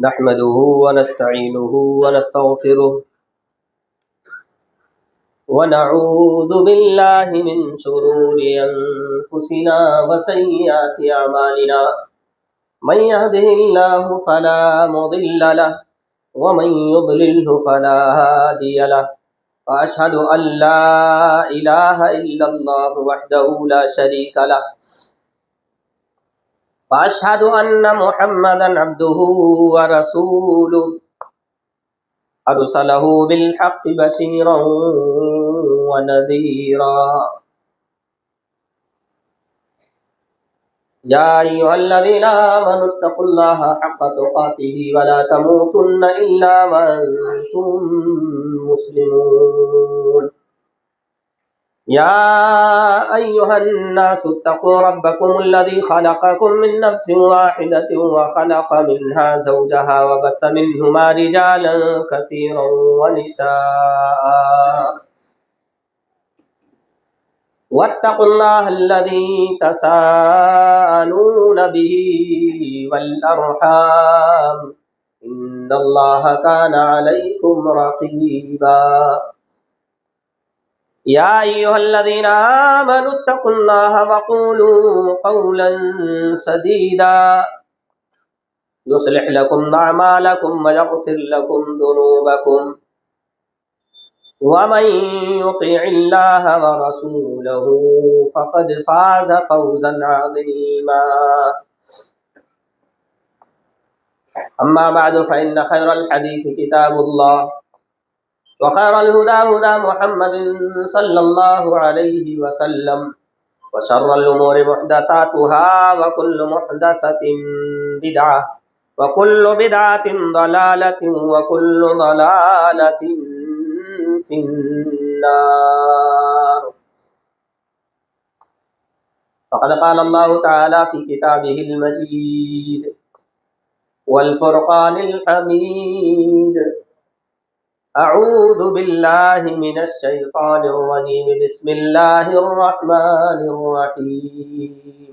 نحمده ونستعينه ونستغفره ونعوذ بالله من شرور أنفسنا وسيئات أعمالنا من يهده الله فلا مضل له ومن يضلله فلا هادي له وأشهد أن لا إله إلا الله وحده لا شريك له وأشهد أن محمدا عبده ورسوله أرسله بالحق بشيرا ونذيرا يا أيها الذين آمنوا اتقوا الله حق تقاته ولا تموتن إلا وأنتم مسلمون يا أيها الناس اتقوا ربكم الذي خلقكم من نفس واحدة وخلق منها زوجها وبث منهما رجالا كثيرا ونساء واتقوا الله الذي تساءلون به والأرحام إن الله كان عليكم رقيبا يا أيها الذين آمنوا اتقوا الله وقولوا قولا سديدا يصلح لكم أعمالكم ويغفر لكم ذنوبكم ومن يطع الله ورسوله فقد فاز فوزا عظيما أما بعد فإن خير الحديث كتاب الله وخير الهدى هدى محمد صلى الله عليه وسلم وشر الأمور محدثاتها وكل محدثة بدعة وكل بدعة ضلالة وكل ضلالة في النار فقد قال الله تعالى في كتابه المجيد والفرقان الحميد أعوذ بالله من الشيطان الرجيم بسم الله الرحمن الرحيم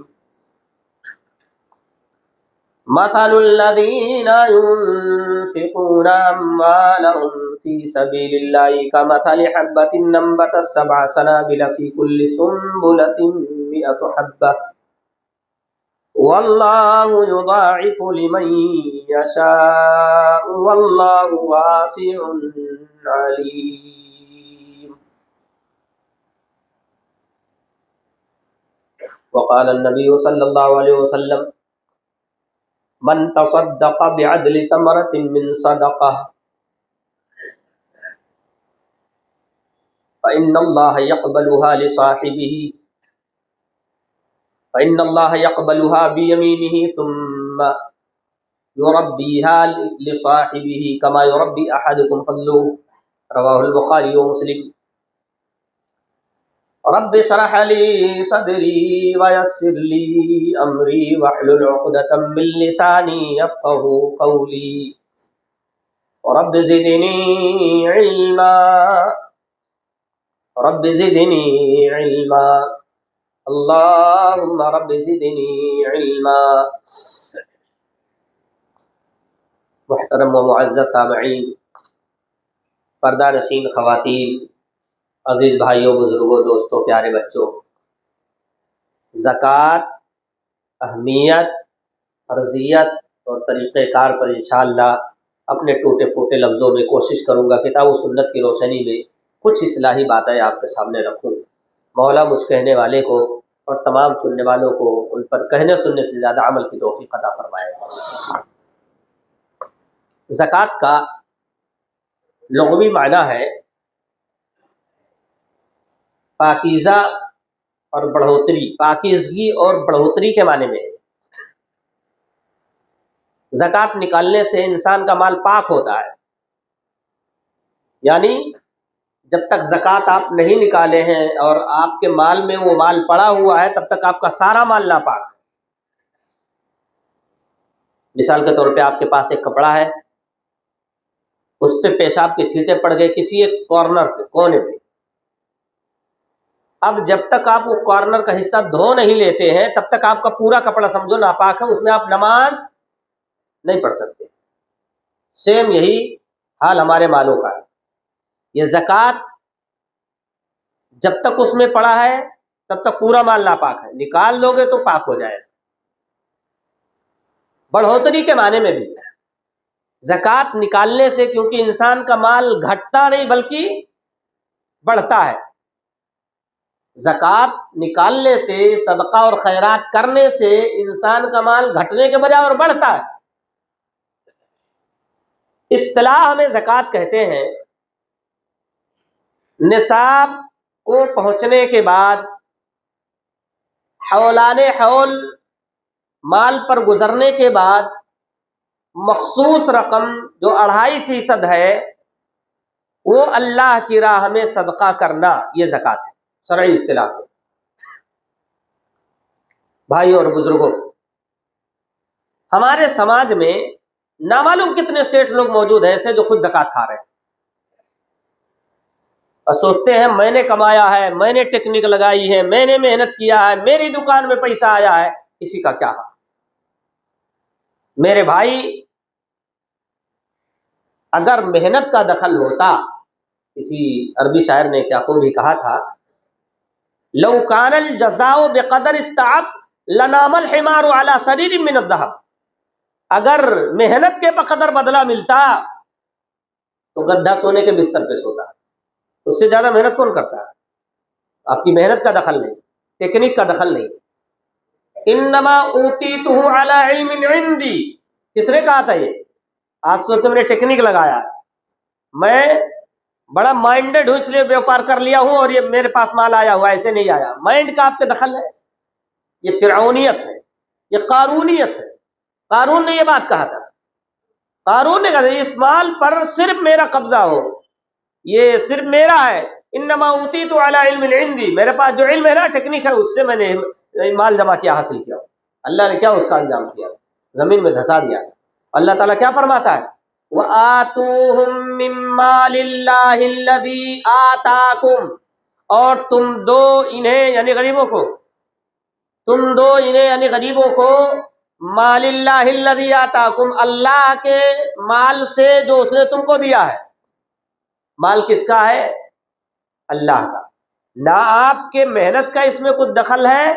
مثل الذين ينفقون أموالهم في سبيل الله كمثل حبة أنبتت 7 سنابل في كل سنبلة 100 حبة والله يضاعف لمن يشاء والله واسع عليم وقال النبي صلى الله عليه وسلم من تصدق بعدل تمرة من صدقة فإن الله يقبلها بيمينه ثم يربيها لصاحبه كما يربي أحدكم فضله رواه البخاري ومسلم رب اشرح لي صدري ويسر لي أمري واحلل عقدة من لساني يفقهوا قولي رب زدني علما اللهم رب زدنی علما. محترم و معزز سامعین، پردہ نشین خواتین، عزیز بھائیوں، بزرگوں، دوستوں، پیارے بچوں، زکوٰۃ، اہمیت، فرضیت اور طریقہ کار پر انشاءاللہ اپنے ٹوٹے پھوٹے لفظوں میں کوشش کروں گا کتاب و سنت کی روشنی میں کچھ اصلاحی باتیں آپ کے سامنے رکھوں. مولا مجھ کہنے والے کو اور تمام سننے والوں کو ان پر کہنے سننے سے زیادہ عمل کی توفیق عطا فرمائے. زکوٰۃ کا لغوی معنی ہے پاکیزہ اور بڑھوتری، پاکیزگی اور بڑھوتری کے معنی میں. زکوٰۃ نکالنے سے انسان کا مال پاک ہوتا ہے، یعنی جب تک زکوٰۃ آپ نہیں نکالے ہیں اور آپ کے مال میں وہ مال پڑا ہوا ہے تب تک آپ کا سارا مال ناپاک ہے. مثال کے طور پہ آپ کے پاس ایک کپڑا ہے، اس پہ پیشاب کے چھینٹے پڑ گئے کسی ایک کارنر پہ، کونے پہ. اب جب تک آپ وہ کارنر کا حصہ دھو نہیں لیتے ہیں تب تک آپ کا پورا کپڑا سمجھو ناپاک ہے، اس میں آپ نماز نہیں پڑھ سکتے. سیم یہی حال ہمارے مالوں کا ہے. یہ زکوٰۃ جب تک اس میں پڑا ہے تب تک پورا مال ناپاک ہے، نکال دو گے تو پاک ہو جائے گا. بڑھوتری کے معنی میں بھی زکوٰۃ نکالنے سے، کیونکہ انسان کا مال گھٹتا نہیں بلکہ بڑھتا ہے. زکوٰۃ نکالنے سے، صدقہ اور خیرات کرنے سے انسان کا مال گھٹنے کے بجائے اور بڑھتا ہے. اصطلاح میں زکوٰۃ کہتے ہیں نصاب کو پہنچنے کے بعد حولان حول مال پر گزرنے کے بعد مخصوص رقم جو 2.5% ہے وہ اللہ کی راہ میں صدقہ کرنا، یہ زکوٰۃ ہے شرعی اصطلاح میں. بھائی اور بزرگوں، ہمارے سماج میں نامعلوم کتنے سیٹھ لوگ موجود ہیں ایسے جو خود زکوٰۃ کھا رہے ہیں اور سوچتے ہیں میں نے کمایا ہے، میں نے ٹیکنیک لگائی ہے، میں نے محنت کیا ہے، میری دکان میں پیسہ آیا ہے. کسی کا کیا حال؟ میرے بھائی، اگر محنت کا دخل ہوتا، کسی عربی شاعر نے کیا خوب ہی کہا تھا، لو کان الجزاء بقدر التعب لنام الحمار على سرير من الذهب. اگر محنت کے بقدر بدلہ ملتا تو گدھا سونے کے بستر پہ سوتا. اس سے زیادہ محنت کون کرتا ہے؟ آپ کی محنت کا دخل نہیں، ٹیکنیک کا دخل نہیں. انما اوتیتہ علی علم عندی، کس نے کہا تھا یہ؟ آپ سوچتے میں نے ٹیکنیک لگایا، میں بڑا مائنڈڈ ہوں اس لیے بیوپار کر لیا ہوں اور یہ میرے پاس مال آیا ہوا. ایسے نہیں آیا، مائنڈ کا آپ کے دخل ہے. یہ فرعونیت ہے، یہ قارونیت ہے. قارون نے یہ بات کہا تھا، قارون نے کہا تھا اس مال پر صرف میرا قبضہ ہو، یہ صرف میرا ہے. انما اوتیت علی علم عندی، میرے پاس جو علم ہے نا، ٹیکنیک ہے، اس سے میں نے مال جمع کیا، حاصل کیا. اللہ نے کیا اس کا انجام کیا؟ زمین میں دھسا دیا. اللہ تعالیٰ کیا فرماتا ہے؟ وَآتُوهُم مِّن مَّالِ اللَّهِ الَّذِي آتَاكُمْ، اور تم دو انہیں یعنی غریبوں کو، تم دو انہیں یعنی غریبوں کو، مال اللہ الذی آتاکم، اللہ کے مال سے جو اس نے تم کو دیا ہے. مال کس کا ہے؟ اللہ کا. نہ آپ کے محنت کا اس میں کچھ دخل ہے،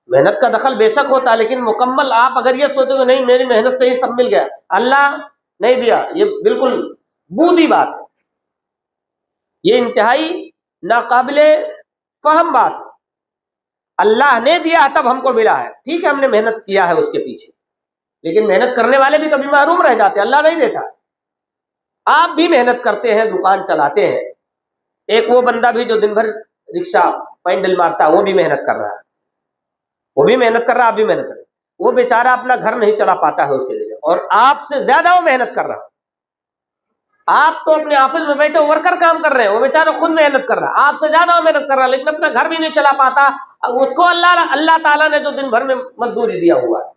محنت کا دخل بے شک ہوتا ہے، لیکن مکمل آپ اگر یہ سوچو کہ نہیں میری محنت سے ہی سب مل گیا، اللہ نہیں دیا، یہ بالکل بودھی بات ہے. یہ انتہائی ناقابل فہم بات ہے. اللہ نے دیا تب ہم کو ملا ہے، ٹھیک ہے ہم نے محنت کیا ہے اس کے پیچھے، لیکن محنت کرنے والے بھی کبھی محروم رہ جاتے، اللہ نہیں دیتا. آپ بھی محنت کرتے ہیں، دکان چلاتے ہیں. ایک وہ بندہ بھی جو دن بھر رکشہ پینڈل مارتا ہے، وہ بھی محنت کر رہا ہے، وہ بھی محنت کر رہا ہے، آپ بھی محنت کر رہے ہیں. وہ بیچارہ اپنا گھر نہیں چلا پاتا ہے اس کے لیے، اور آپ سے زیادہ وہ محنت کر رہا ہے. آپ تو اپنے آفس میں بیٹھے ورکر کام کر رہے ہیں، وہ بیچارہ خود محنت کر رہا ہے، آپ سے زیادہ وہ محنت کر رہا ہے، لیکن اپنا گھر بھی نہیں چلا پاتا. اس کو اللہ تعالیٰ نے جو دن بھر میں مزدوری دیا ہوا ہے،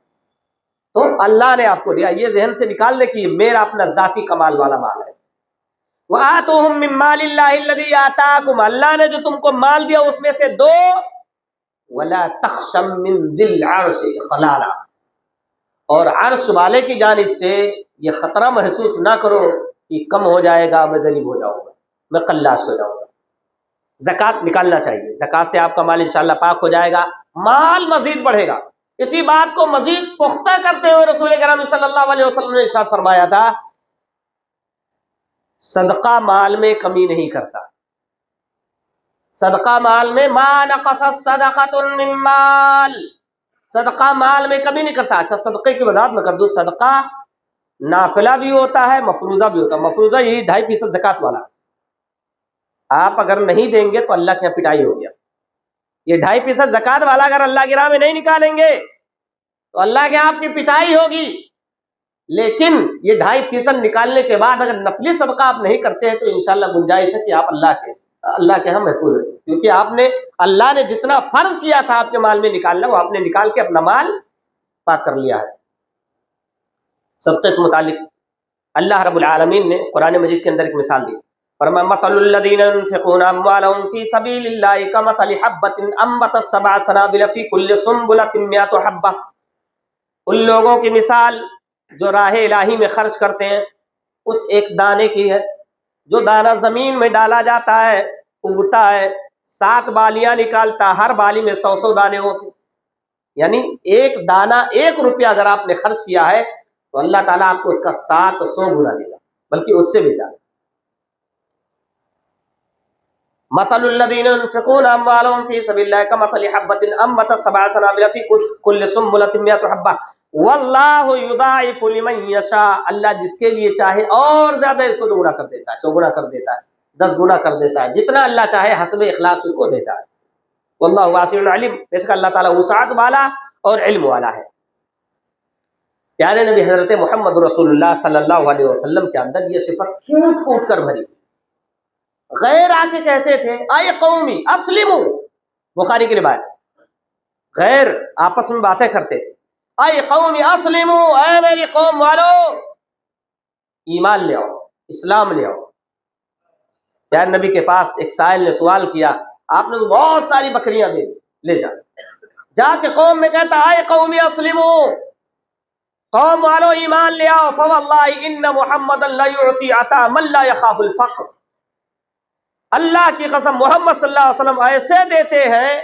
تو اللہ نے آپ کو دیا. یہ ذہن سے نکالنے کی میرا اپنا ذاتی کمال والا مال ہے. وَآتُوهُم مِّن مَّالِ اللَّهِ الَّذِي آتَاكُمْ، اللہ نے جو تم کو مال دیا اس میں سے دو. وَلَا تَخْشَم مِّن ذِي الْعَرْشِ إِقْلَالًا، اور عرش والے کی جانب سے یہ خطرہ محسوس نہ کرو کہ کم ہو جائے گا، میں غریب ہو جاؤں گا، میں قلاش ہو جاؤں گا. زکوٰۃ نکالنا چاہیے، زکوٰۃ سے آپ کا مال انشاءاللہ پاک ہو جائے گا، مال مزید بڑھے گا. اسی بات کو مزید پختہ کرتے ہوئے رسول کریم صلی اللہ علیہ وسلم نے ارشاد فرمایا تھا، صدقہ مال میں کمی نہیں کرتا. صدقہ مال میں ما نقصت صدقۃ من مال، صدقہ مال میں کمی نہیں کرتا. اچھا صدقے کی وضاحت میں کر دوں، صدقہ نافلہ بھی ہوتا ہے، مفروضہ بھی ہوتا ہے. مفروضہ یہی 2.5% زکوٰۃ والا، آپ اگر نہیں دیں گے تو اللہ کے یہاں پٹائی ہو گیا. یہ 2.5% زکوٰۃ والا اگر اللہ کی راہ میں نہیں نکالیں گے تو اللہ کے یہاں آپ کی پٹائی ہوگی. لیکن یہ 2.5% نکالنے کے بعد اگر نفلی صدقہ آپ نہیں کرتے ہیں تو انشاءاللہ گنجائش ہے کہ آپ اللہ کے ہاں محفوظ رہیں، کیونکہ آپ نے اللہ نے جتنا فرض کیا تھا آپ کے مال میں نکالنا، وہ آپ نے نکال کے اپنا مال پاک کر لیا ہے. صدقے سے متعلق اللہ رب العالمین نے قرآن مجید کے اندر ایک مثال دی. فرمایا مثل الذین ينفقون اموالهم فی سبیل اللہ کمثل حبۃ انبتت 7 سنابل فی کل سنبلۃ 100 حبۃ. ان لوگوں کی مثال جو راہ الہی میں خرچ کرتے ہیں اس ایک دانے کی ہے. جو دانہ زمین میں ڈالا جاتا ہے اگتا ہے 7 بالیاں نکالتا، ہر بالی میں 100 دانے ہوتے، یعنی ایک دانہ 1 روپیہ اگر آپ نے خرچ کیا ہے تو اللہ تعالیٰ آپ کو اس کا 700 گنا دے گا، بلکہ اس سے بھی زیادہ. مثل الذين ينفقون اموالهم في سبيل الله كمثل حبة انبتت 7 سنابل في كل سنبلة 100 حبة واللہ یضاعف لمن یشاء. اللہ جس کے لیے چاہے اور زیادہ اس کو 2 گنا کر دیتا ہے، 4 گنا کر دیتا ہے، 10 گنا کر دیتا ہے، جتنا اللہ چاہے حسب اخلاص اس کو دیتا ہے. واللہ واسع علیم، بے شک اللہ تعالیٰ وسعت والا اور علم والا ہے. پیارے نبی حضرت محمد رسول اللہ صلی اللہ علیہ وسلم کے اندر یہ صفت کوٹ کوٹ کر بھری. غیر آ کے کہتے تھے اے قومی اسلموا، بخاری کی روایت، غیر آپس میں باتیں کرتے تھے، اے قومی اسلموا، اے میری قوم والو ایمان لے آؤ، اسلام لے آؤ. پیارے نبی کے پاس ایک سائل نے سوال کیا، آپ نے تو بہت ساری بکریاں دے لے جا کے قوم میں کہتا اے قومی اسلموا، قوم والو ایمان لے آؤ، فواللہ ان محمد لا یعطی عطا من لا یخاف الفقر. اللہ کی قسم محمد صلی اللہ علیہ وسلم ایسے دیتے ہیں،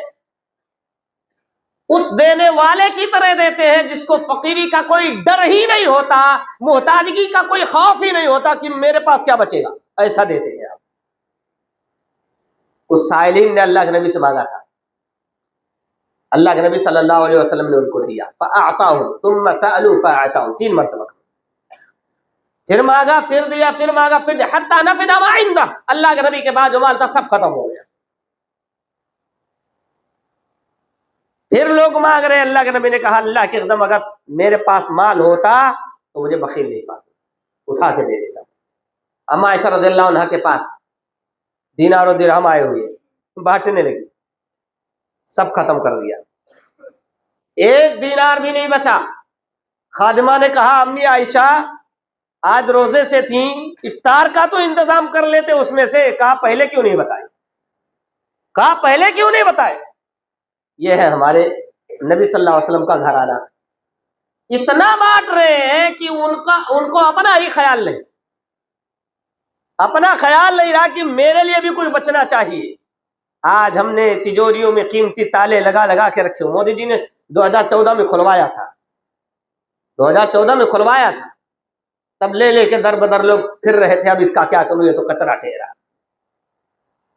اس دینے والے کی طرح دیتے ہیں جس کو فقیری کا کوئی ڈر ہی نہیں ہوتا، محتاجگی کا کوئی خوف ہی نہیں ہوتا کہ میرے پاس کیا بچے گا. ایسا دیتے ہیں آپ. اس سائلین نے اللہ کے نبی سے مانگا تھا، اللہ کے نبی صلی اللہ علیہ وسلم نے ان کو دیا. فَأَعْطَاهُمْ ثُمَّ سَأَلُوا فَأَعْطَاهُمْ، 3 مرتبہ، پھر مانگا، پھر دیا، پھر مانگا، پھر دیا، حتی نفد ما عنده. اللہ کے نبی کے بعد جو مال تھا سب ختم ہو گیا. پھر لوگ مانگ رہے، اللہ کے نبی نے کہا اللہ کی قسم اگر میرے پاس مال ہوتا تو مجھے بخیل نہیں پاتے، اٹھا کے دے دیتا. اما عائشہ رضی اللہ عنہ کے پاس دینار و درہم آئے ہوئے، بانٹنے لگی، سب ختم کر دیا، 1 دینار بھی نہیں بچا. خادمہ نے کہا امی عائشہ آج روزے سے تھیں، افطار کا تو انتظام کر لیتے اس میں سے. کہا پہلے کیوں نہیں بتائے، کہا پہلے کیوں نہیں بتائے. یہ ہے ہمارے نبی صلی اللہ علیہ وسلم کا گھرانہ. اتنا بانٹ رہے ہیں کہ ان کو اپنا ہی خیال نہیں، اپنا خیال نہیں رہا کہ میرے لیے بھی کچھ بچنا چاہیے. آج ہم نے تجوریوں میں قیمتی تالے لگا لگا کے رکھے. مودی جی نے 2014 میں کھلوایا تھا، 2014 میں کھلوایا تھا، تب لے لے کے در بدر لوگ پھر رہے تھے. اب اس کا کیا کروں، یہ تو کچرا ٹھہرا.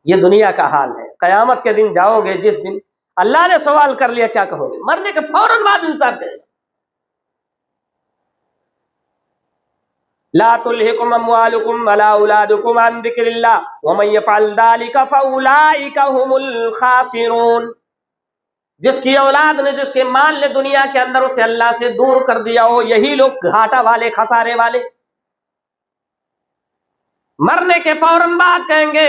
یہ دنیا کا حال ہے. قیامت کے دن جاؤ گے، جس دن اللہ نے سوال کر لیا کیا کہو گے؟ مرنے کے فوراً بعد انسان کہے گا لا تلہکم اموالکم ولا اولادکم عن ذکر اللہ ومن یفعل ذلک فاولئک هم الخاسرون. جس کی اولاد نے، جس کے مال نے دنیا کے اندر اسے اللہ سے دور کر دیا ہو، یہی لوگ گھاٹا والے، خسارے والے. مرنے کے فوراً بعد کہیں گے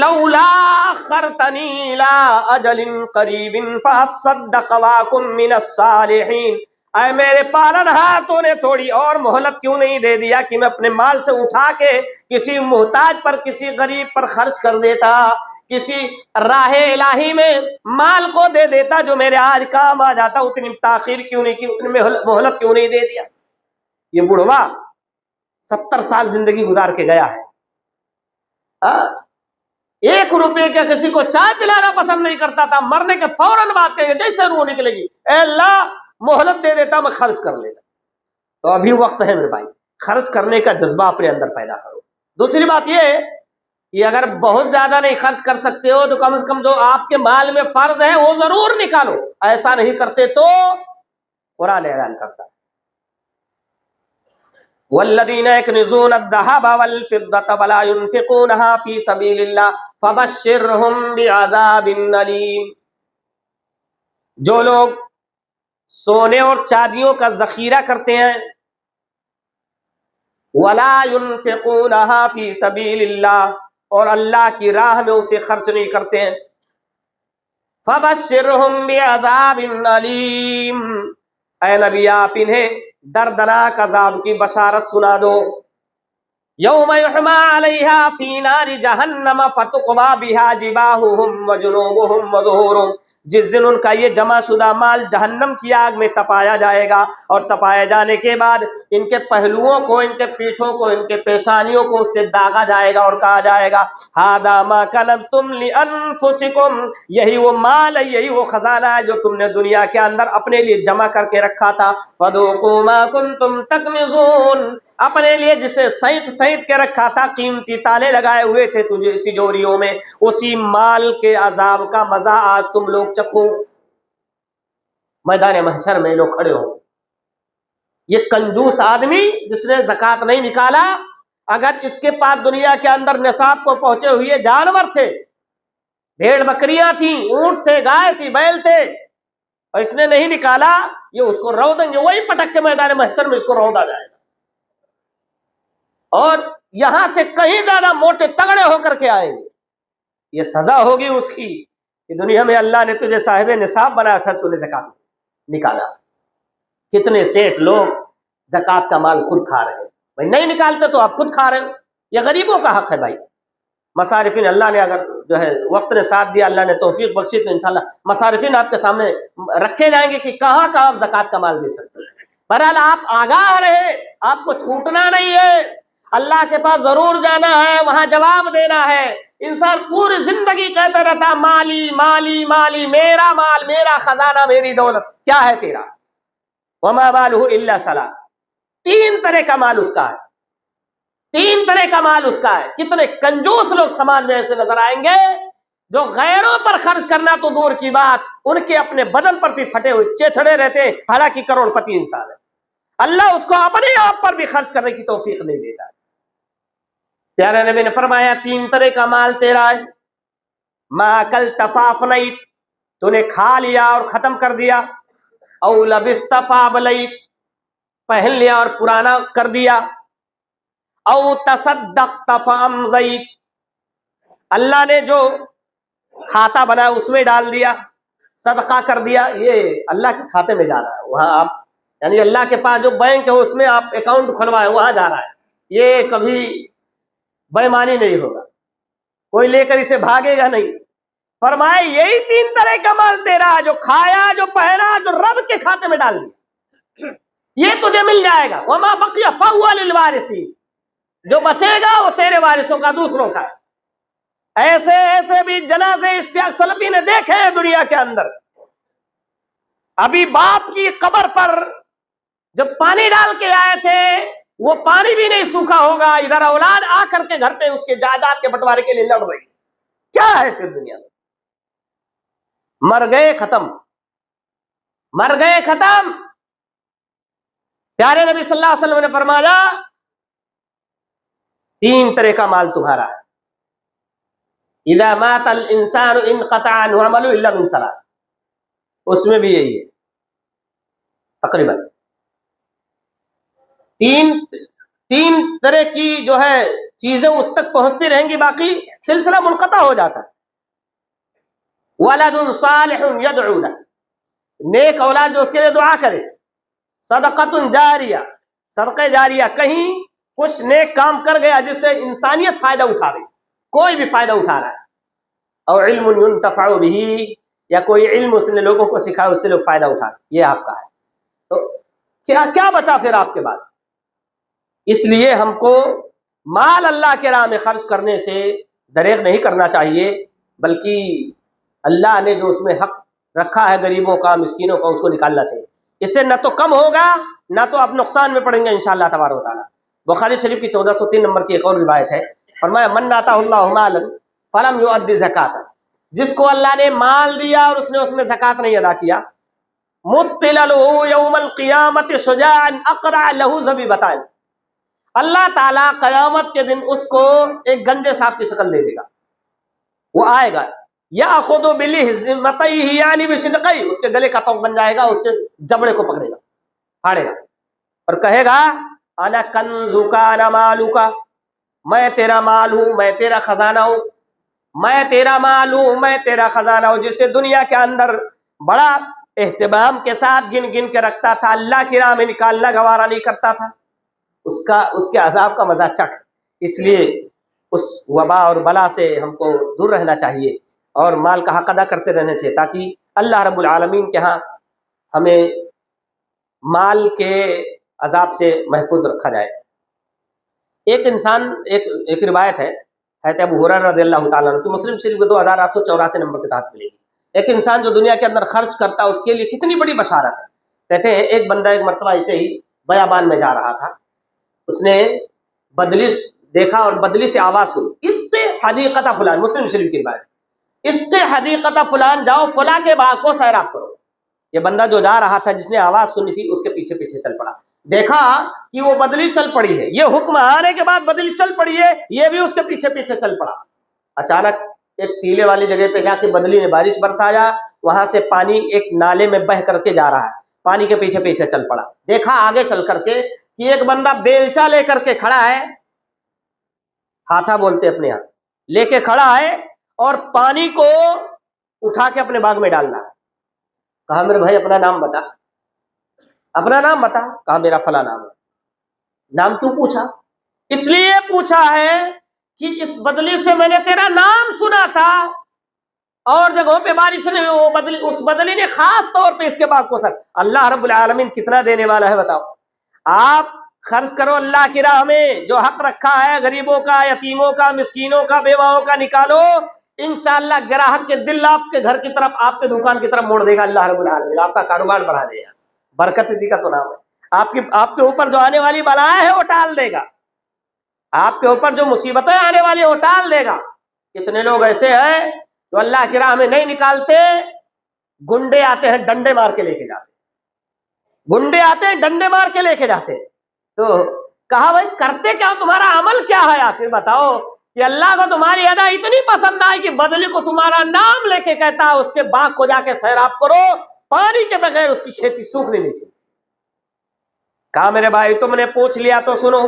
لولا اخرتنی الى اجل قریب فاصدق واکن من الصالحین. اے میرے پالنہار، نے تھوڑی اور مہلت کیوں نہیں دے دیا کہ میں اپنے مال سے اٹھا کے کسی محتاج پر، کسی غریب پر خرچ کر دیتا، کسی راہ الہی میں مال کو دے دیتا جو میرے آج کام آ جاتا. اتنی تاخیر کیوں نہیں کی، اتنی مہلت کیوں نہیں دے دیا. یہ بڑھوا 70 سال زندگی گزار کے گیا ہے، 1 روپے کا کسی کو چائے پلانا پسند نہیں کرتا تھا. مرنے کے فوراً بعد کہیں گے جیسے روح نکلے گی اے اللہ مہلت دے دیتا، میں خرچ کر لیتا. تو ابھی وقت ہے میرے بھائی، خرچ کرنے کا جذبہ اپنے اندر پیدا کرو. دوسری بات یہ ہے کہ اگر بہت زیادہ نہیں خرچ کر سکتے ہو تو کم سے کم جو آپ کے مال میں فرض ہے وہ ضرور نکالو. ایسا نہیں کرتے تو قرآن اعلان کرتا ہے والذین یکنزون الذهب والفضة ولا ينفقونها في سبيل الله فبشرهم بعذاب أليم. جو لوگ سونے اور چاندیوں کا ذخیرہ کرتے ہیں، ولا ينفقونها في سبيل الله، اور اللہ کی راہ میں اسے خرچ نہیں کرتے ہیں، فبشرهم بعذاب أليم. اے نبی آپ انہیں دردناک عذاب کی بشارت سنا دو. یوم یحما علیہا فی نار جہنم فتقوی بہا جباہہم وجنوبہم وظہورہم. جس دن ان کا یہ جمع شدہ مال جہنم کی آگ میں تپایا جائے گا اور تپائے جانے کے بعد ان کے پہلوؤں کو، ان کے پیٹھوں کو، ان کے پیشانیوں کو اس سے داغا جائے گا اور کہا جائے گا ھذا ما کنزتم لانفسکم، یہی وہ مال ہے، یہی وہ خزانہ ہے جو تم نے دنیا کے اندر اپنے لیے جمع کر کے رکھا تھا، فذوقوا ما کنتم تکنزون، اپنے لیے جسے سینت سینت کے رکھا تھا، قیمتی تالے لگائے ہوئے تھے تجوریوں میں، اسی مال کے عذاب کا مزہ آج تم لوگ چکھو۔ میدان محشر میں لوگ کھڑے ہوں، یہ کنجوس آدمی جس نے زکوٰۃ نہیں نکالا، اگر اس کے پاس دنیا کے اندر نصاب کو پہنچے ہوئے جانور تھے، بھیڑ بکریاں تھیں، اونٹ تھے، گائے تھی، بیل تھے، اور اس نے نہیں نکالا، یہ اس کو رو دیں گے، وہی پٹک کے میدان محشر میں اس کو رودا جائے گا، اور یہاں سے کہیں زیادہ موٹے تگڑے ہو کر کے آئیں گے۔ یہ سزا ہوگی اس کی کہ دنیا میں اللہ نے تجھے صاحب نصاب بنایا تھا، تو نے زکوٰۃ نکالا۔ کتنے سیٹ لوگ زکوٰۃ کا مال خود کھا رہے ہیں، بھائی نہیں نکالتے تو آپ خود کھا رہے ہو، یہ غریبوں کا حق ہے بھائی۔ مصارفین، اللہ نے اگر جو ہے وقت نے ساتھ دیا، اللہ نے توفیق بخشی، تو انشاءاللہ مصارفین آپ کے سامنے رکھے جائیں گے کہ کہاں کہاں آپ زکوٰۃ کا مال دے سکتے ہیں۔ بہرحال آپ آگاہ رہے، آپ کو چھوٹنا نہیں ہے، اللہ کے پاس ضرور جانا ہے، وہاں جواب دینا ہے۔ انسان پوری زندگی کہتا رہتا مالی مالی مالی، میرا مال، میرا خزانہ، میری دولت، کیا ہے تیرا؟ وما مالہ الا ثلاث، تین طرح کا مال اس کا ہے، تین طرح کا مال اس کا ہے۔ کتنے کنجوس لوگ سماج میں ایسے نظر آئیں گے جو غیروں پر خرچ کرنا تو دور کی بات، ان کے اپنے بدن پر بھی پھٹے ہوئے چیتھڑے رہتے ہیں، حالانکہ کروڑ پتی انسان ہے، اللہ اس کو اپنے آپ پر بھی خرچ کرنے کی توفیق نہیں دیتا۔ پیارے نبی نے فرمایا تین طرح کا مال تیرا ہے، ما اکلت فافنیت، تو نے کھا لیا اور ختم کر دیا، او لبست فابلیت، پہن لیا اور پرانا کر دیا، او تصدقت فامضیت، اللہ نے جو کھاتا بنا اس میں ڈال دیا، صدقہ کر دیا، یہ اللہ کے کھاتے میں جا رہا ہے، وہاں آپ یعنی اللہ کے پاس جو بینک ہے اس میں آپ اکاؤنٹ کھلوائے وہاں جا رہا ہے، یہ کبھی بے معنی نہیں ہوگا، کوئی لے کر اسے بھاگے گا نہیں۔ فرمائے یہی تین طرح کا مال تیرا، جو کھایا، جو پہنا، جو رب کے کھاتے میں ڈال دیا، یہ تجھے مل جائے گا۔ وما بقی فہو للوارثین، جو بچے گا وہ تیرے وارثوں کا، دوسروں کا ہے۔ ایسے ایسے بھی جنازے اشتیاق سلفی نے دیکھے ہیں دنیا کے اندر، ابھی باپ کی قبر پر جب پانی ڈال کے آئے تھے، وہ پانی بھی نہیں سوکھا ہوگا، ادھر اولاد آ کر کے گھر پہ اس کے جائیداد کے بٹوارے کے لیے لڑ رہی، کیا ہے پھر دنیا میں؟ مر گئے ختم، مر گئے ختم۔ پیارے نبی صلی اللہ علیہ وسلم نے فرمایا تین طرح کا مال تمہارا ہے، اذا مات الانسان انقطع عنه عمله الا من ثلاث، اس میں بھی یہی ہے تقریباً تین طرح کی جو ہے چیزیں اس تک پہنچتی رہیں گی، باقی سلسلہ منقطع ہو جاتا ہے۔ ولد صالح يدعو له، نیک اولاد جو اس کے لیے دعا کرے، صدقۃ جاریہ، صدقہ جاریہ، کہیں کچھ نیک کام کر گیا جس سے انسانیت فائدہ اٹھا رہی، کوئی بھی فائدہ اٹھا رہا ہے، اور علم ينتفع به، یا کوئی علم اس نے لوگوں کو سکھایا اس سے لوگ فائدہ اٹھا رہے، یہ آپ کا ہے، تو کیا بچا پھر آپ کے بعد؟ اس لیے ہم کو مال اللہ کے راہ میں خرچ کرنے سے دریغ نہیں کرنا چاہیے، بلکہ اللہ نے جو اس میں حق رکھا ہے غریبوں کا، مسکینوں کا، اس کو نکالنا چاہیے، اس سے نہ تو کم ہوگا نہ تو آپ نقصان میں پڑیں گے انشاءاللہ تبارک و تعالیٰ۔ بخاری شریف کی 1403 نمبر کی ایک اور روایت ہے، فرمایا من آتاہ اللہ مالا فلم یؤدی زکاۃ، جس کو اللہ نے مال دیا اور اس نے اس میں زکوٰۃ نہیں ادا کیا، مثل له یوم القیامت شجاعا اقرع له ذبیبتان، اللہ تعالیٰ قیامت کے دن اس کو ایک گنجے سانپ کی شکل دے دے گا، وہ آئے گا، یاخذ بلحظمتیہ یعنی بشدقیہ، اس کے گلے کا توق بن جائے گا، اس کے جبڑے کو پکڑے گا، پھاڑے گا، اور کہے گا انا کنزک انا مالک، میں تیرا مال ہوں، میں تیرا خزانہ ہوں، میں تیرا مال ہوں، میں تیرا خزانہ ہوں۔ جسے دنیا کے اندر بڑا اہتمام کے ساتھ گن گن کے رکھتا تھا، اللہ کی راہ میں نکالنا گوارا نہیں کرتا تھا، اس کے عذاب کا مزہ چکھ۔ اس لیے اس وبا اور بلا سے ہم کو دور رہنا چاہیے اور مال کا حق ادا کرتے رہنا چاہیے، تاکہ اللہ رب العالمین کے ہاں ہمیں مال کے عذاب سے محفوظ رکھا جائے۔ ایک انسان ایک روایت ہے حضرت ابو ہریرہ رضی اللہ تعالیٰ عنہ کی، مسلم شریف کے 2884 نمبر کے تحت ملے گی۔ ایک انسان جو دنیا کے اندر خرچ کرتا ہے اس کے لیے کتنی بڑی بشارت ہے۔ کہتے ہیں ایک بندہ ایک مرتبہ ایسے ہی بیابان میں جا رہا تھا، اس نے بدلی دیکھا اور بدلی سے آواز سنی، اس پہ حدیقت فلان، مسلم شریف کی روایت، اس پہ حدیقت فلان، جاؤ فلاں کے باغ کو سیراب کرو۔ یہ بندہ جو جا رہا تھا، جس نے آواز سنی تھی، اس کے پیچھے پیچھے چل پڑا، دیکھا کہ وہ بدلی چل پڑی ہے، یہ حکم آنے کے بعد بدلی چل پڑی ہے، یہ بھی اس کے پیچھے پیچھے چل پڑا۔ اچانک ایک ٹیلے والی جگہ پہ جا کے بدلی نے بارش برسایا، وہاں سے پانی ایک نالے میں بہہ کر کے جا رہا ہے، پانی کے پیچھے پیچھے چل پڑا۔ دیکھا آگے چل کر کے کہ ایک بندہ بیلچا لے کر کے کھڑا ہے، ہاتھا بولتے اپنے یہاں، لے کے کھڑا ہے اور پانی کو اٹھا کے اپنے باغ میں ڈالنا ہے۔ کہا میرے بھائی اپنا نام بتا، اپنا نام بتا۔ کہا میرا فلاں نام ہے۔ نام کیوں پوچھا؟ اس لیے پوچھا ہے کہ اس بدلی سے میں نے تیرا نام سنا تھا، اور جگہوں پہ بارش نے وہ بدلی، اس بدلی نے خاص طور پہ اس کے باغ کو سر۔ اللہ رب العالمین کتنا دینے والا ہے بتاؤ۔ آپ خرچ کرو اللہ کی راہ میں، جو حق رکھا ہے غریبوں کا، یتیموں کا، مسکینوں کا، بیواؤں کا نکالو، انشاءاللہ گراہک کے دل آپ کے گھر کی طرف، آپ کے دکان کی طرف موڑ دے گا اللہ رب العالمین، آپ کا کاروبار بڑھا دے گا۔ برکت جی کا تو نام ہے۔ آپ کے اوپر جو آنے والی بلائیں ہے وہ ٹال دے گا، آپ کے اوپر جو مصیبتیں آنے والی وہ ٹال دے گا۔ کتنے لوگ ایسے ہیں جو اللہ کی راہ میں نہیں نکالتے، گنڈے آتے ہیں ڈنڈے مار کے لے کے جاتے، گنڈے آتے ہیں ڈنڈے مار کے لے کے جاتے۔ تو کہا بھائی کرتے کیا، تمہارا عمل کیا ہے آخر بتاؤ کہ اللہ کو تمہاری ادا اتنی پسند آئی کہ بدلی کو تمہارا نام لے کے کہتا ہے اس کے باغ کو جا کے سیراب کرو، پانی کے بغیر اس کی کھیتی سوکھنے نہیں چاہیے۔ کہا میرے بھائی تم نے پوچھ لیا تو سنو،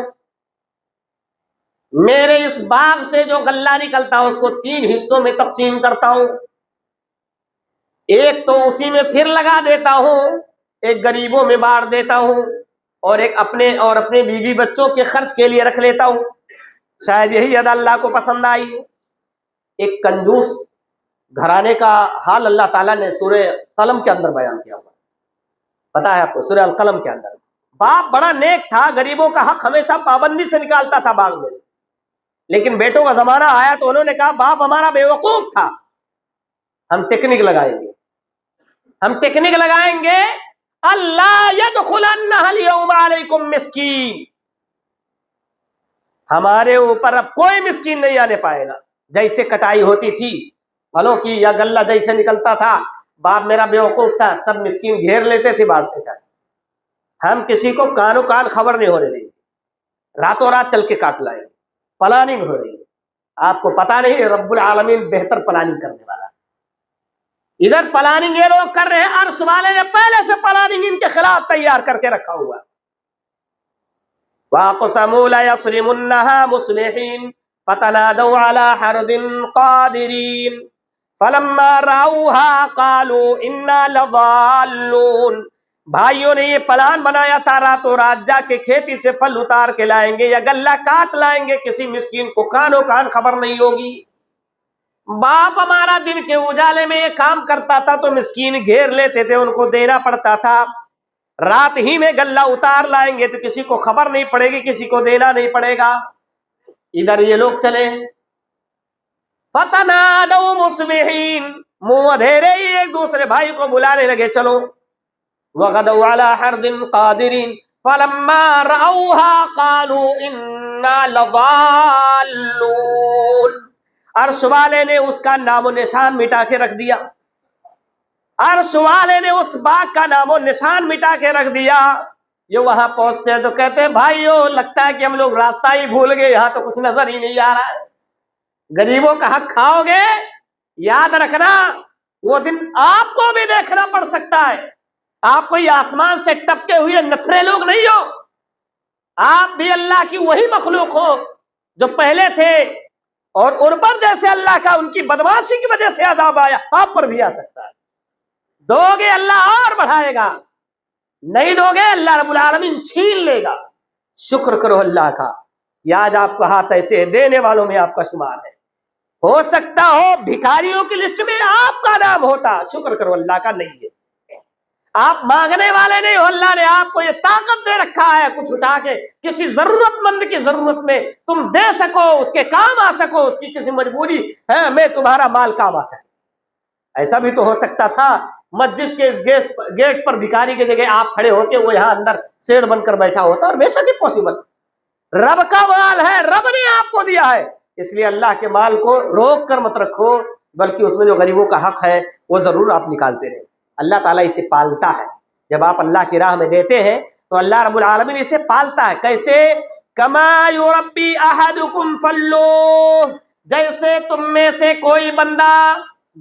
میرے اس باغ سے جو غلہ نکلتا ہے اس کو 3 حصوں میں تقسیم کرتا ہوں، ایک تو اسی میں پھر لگا دیتا ہوں، ایک غریبوں میں بانٹ دیتا ہوں، اور ایک اپنے بیوی بچوں کے خرچ کے لیے رکھ لیتا ہوں۔ شاید یہی ادا اللہ کو پسند آئی۔ ایک کنجوس گھرانے کا حال اللہ تعالیٰ نے سورہ قلم کے اندر بیان کیا ہوا، پتا ہے آپ کو، سورہ القلم کے اندر۔ باپ بڑا نیک تھا، غریبوں کا حق ہمیشہ پابندی سے نکالتا تھا باغ میں سے، لیکن بیٹوں کا زمانہ آیا تو انہوں نے کہا باپ ہمارا بیوقوف تھا، ہم ٹیکنیک لگائیں گے، اللہ يدخلنها اليوم علیکم مسکین، ہمارے اوپر اب کوئی مسکین نہیں آنے پائے گا۔ جیسے کٹائی ہوتی تھی پھلوں کی یا غلہ جیسے نکلتا تھا، باپ میرا بیوقوف تھا، سب مسکین گھیر لیتے تھے، بانٹتے تھے، ہم کسی کو کانوں کان خبر نہیں ہونے دیں گے، راتوں رات چل کے کاٹ لائیں گے، پلاننگ ہو رہی ہے، آپ کو پتا نہیں رب العالمین بہتر پلاننگ کرنے والا ہے۔ ادھر پلاننگ یہ لوگ کر رہے ہیں، عرش والے نے پہلے سے پلاننگ ان کے خلاف تیار کر کے رکھا ہوا۔ وَاقْسَمُوا لَيَصْرِمُنَّهَا مُصْبِحِينَ فَتَنَادَوْا عَلَىٰ حَرْدٍ قَادِرِينَ فَلَمَّا رَأَوْهَا قَالُوا إِنَّا لَضَالُّونَ۔ بھائیوں نے یہ پلان بنایا تھا راتوں رات جا کے کھیتی سے پھل اتار کے لائیں گے یا غلہ کاٹ لائیں گے، کسی مسکین کو کانوں کان خبر نہیں ہوگی۔ باپ ہمارا دن کے اجالے میں یہ کام کرتا تھا تو مسکین گھیر لیتے تھے، ان کو دینا پڑتا تھا، رات ہی میں غلہ اتار لائیں گے تو کسی کو خبر نہیں پڑے گی، کسی کو دینا نہیں پڑے گا۔ ادھر یہ لوگ چلے، فَتَنَادَوْا مُصْبِحِينَ، منہ اندھیرے ہی ایک دوسرے بھائی کو بلانے لگے، چلو۔ وَغَدَوْا عَلَىٰ حَرْدٍ قَادِرِينَ فَلَمَّا رَأَوْهَا قَالُوا إِنَّا لَضَالُّونَ۔ عرش والے نے اس کا نام و نشان مٹا کے رکھ دیا، عرش والے نے اس باغ کا نام و نشان مٹا کے رکھ دیا۔ یہ وہاں پہنچتے ہیں تو کہتے ہیں بھائیو لگتا ہے کہ ہم لوگ راستہ ہی بھول گئے، یہاں تو کچھ نظر ہی نہیں آ رہا ہے۔ غریبوں کا حق کھاؤ گے، یاد رکھنا وہ دن آپ کو بھی دیکھنا پڑ سکتا ہے۔ آپ کوئی آسمان سے ٹپکے ہوئے نتھرے لوگ نہیں ہو، آپ بھی اللہ کی وہی مخلوق ہو جو پہلے تھے، اور ان پر جیسے اللہ کا ان کی بدمعاشی کی وجہ سے عذاب آیا، آپ پر بھی آ سکتا ہے۔ دو گے اللہ اور بڑھائے گا، نہیں دو گے اللہ رب العالمین چھین لے گا۔ شکر کرو اللہ کا کہ آج آپ کا ہاتھ ایسے دینے والوں میں آپ کا شمار ہے۔ ہو سکتا ہو بھکاریوں کی لسٹ میں آپ کا نام ہوتا، شکر کرو اللہ کا نہیں ہے۔ آپ مانگنے والے نہیں ہو, اللہ نے آپ کو یہ طاقت دے رکھا ہے کچھ اٹھا کے کسی ضرورت مند کی ضرورت میں تم دے سکو, اس کے کام آ سکو, اس کی کسی مجبوری ہے میں تمہارا مال کام آ سکے. ایسا بھی تو ہو سکتا تھا مسجد کے گیٹ پر بھکاری کی جگہ آپ کھڑے ہوتے, وہ یہاں اندر سیڑ بن کر بیٹھا ہوتا, اور بے شک ہی پاسبل. رب کا مال ہے, رب نے آپ کو دیا ہے, اس لیے اللہ کے مال کو روک کر مت رکھو, بلکہ اس میں جو غریبوں کا حق ہے وہ ضرور آپ نکالتے رہیں. اللہ تعالیٰ اسے پالتا ہے. جب آپ اللہ کی راہ میں دیتے ہیں تو اللہ رب العالمین اسے پالتا ہے. کیسے؟ کما یربی احدکم فلو, جیسے تم میں سے کوئی بندہ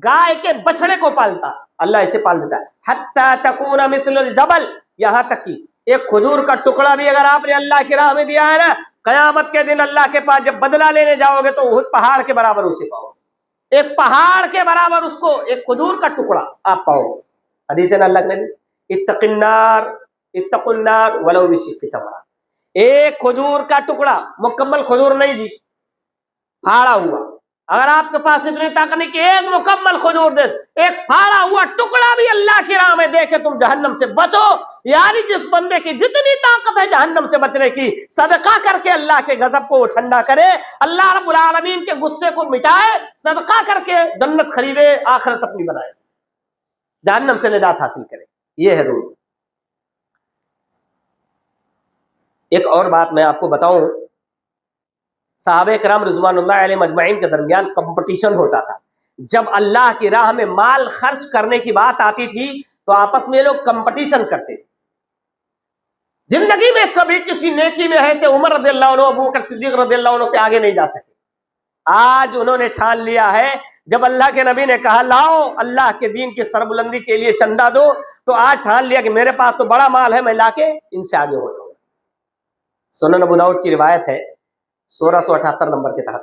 گائے کے بچڑے کو پالتا, اللہ اسے پال دیتا ہے. حتی تکون مثل الجبل, یہاں تک کہ ایک کھجور کا ٹکڑا بھی اگر آپ نے اللہ کی راہ میں دیا ہے نا, قیامت کے دن اللہ کے پاس جب بدلہ لینے جاؤ گے تو احد پہاڑ کے برابر اسے پاؤ, ایک پہاڑ کے برابر اس کو, ایک کھجور کا ٹکڑا آپ پاؤ. حدیث ہے نا اللہ کے نبی, اتقوا النار ولو بشق تمرہ, ایک کھجور کا ٹکڑا, مکمل کھجور نہیں جی, پھاڑا ہوا, اگر آپ کے پاس اتنی طاقت نہیں کہ ایک مکمل کھجور دے, ایک پھاڑا ہوا ٹکڑا بھی اللہ کی راہ میں دے کے تم جہنم سے بچو. یعنی جس بندے کی جتنی طاقت ہے جہنم سے بچنے کی, صدقہ کر کے اللہ کے غضب کو ٹھنڈا کرے, اللہ رب العالمین کے غصے کو مٹائے, صدقہ کر کے جنت خریدے, آخرت اپنی بنائے, جہنم سے نجات حاصل کرے. یہ ہے رول. ایک اور بات میں آپ کو بتاؤں, صحابہ کرام رضوان اللہ علیہ مجمعین کے درمیان کمپٹیشن ہوتا تھا. جب اللہ کی راہ میں مال خرچ کرنے کی بات آتی تھی تو آپس میں لوگ کمپٹیشن کرتے تھے. زندگی میں کبھی کسی نیکی میں ہے کہ عمر رضی اللہ عنہ, ابو بکر صدیق رضی اللہ عنہ سے آگے نہیں جا سکے. آج انہوں نے ٹھان لیا ہے, جب اللہ کے نبی نے کہا لاؤ اللہ کے دین کی سربلندی کے لیے چندہ دو, تو آج ٹھان لیا کہ میرے پاس تو بڑا مال ہے, میں لا کے ان سے آگے ہو جاؤں. سنن ابو داؤد کی روایت ہے 1678 نمبر کے تحت,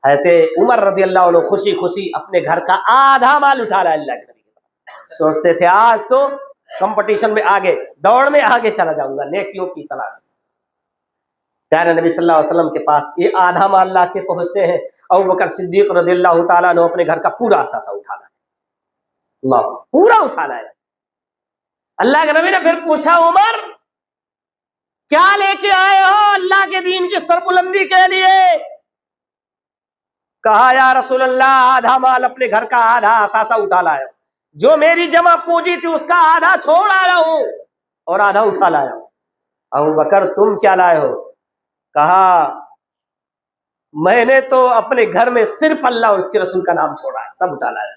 حضرت عمر رضی اللہ عنہ خوشی خوشی اپنے گھر کا آدھا مال اٹھا رہا ہے اللہ کے نبی کے پاس. سوچتے تھے آج تو کمپٹیشن میں آگے, دوڑ میں آگے چلا جاؤں گا نیکیوں کی تلاش میں. پیارے نبی صلی اللہ علیہ وسلم کے پاس یہ آدھا مال لا کے پہنچتے ہیں. ابو بکر صدیق رضی اللہ تعالیٰ نے اپنے گھر کا پورا اثاثہ اٹھانا ہے, اللہ پورا اٹھانا ہے. اللہ کے نبی نے پھر پوچھا عمر کیا لے کے آئے ہو اللہ کے دین کی سربلندی کے لیے؟ کہا یا رسول اللہ آدھا مال اپنے گھر کا آدھا اثاثہ اٹھا لایا, جو میری جمع پونجی تھی اس کا آدھا چھوڑ آیا ہوں اور آدھا اٹھا لایا ہوں. ابو بکر تم کیا لائے ہو؟ کہا میں نے تو اپنے گھر میں صرف اللہ اور اس کے رسول کا نام چھوڑا ہے, سب اٹھا لایا.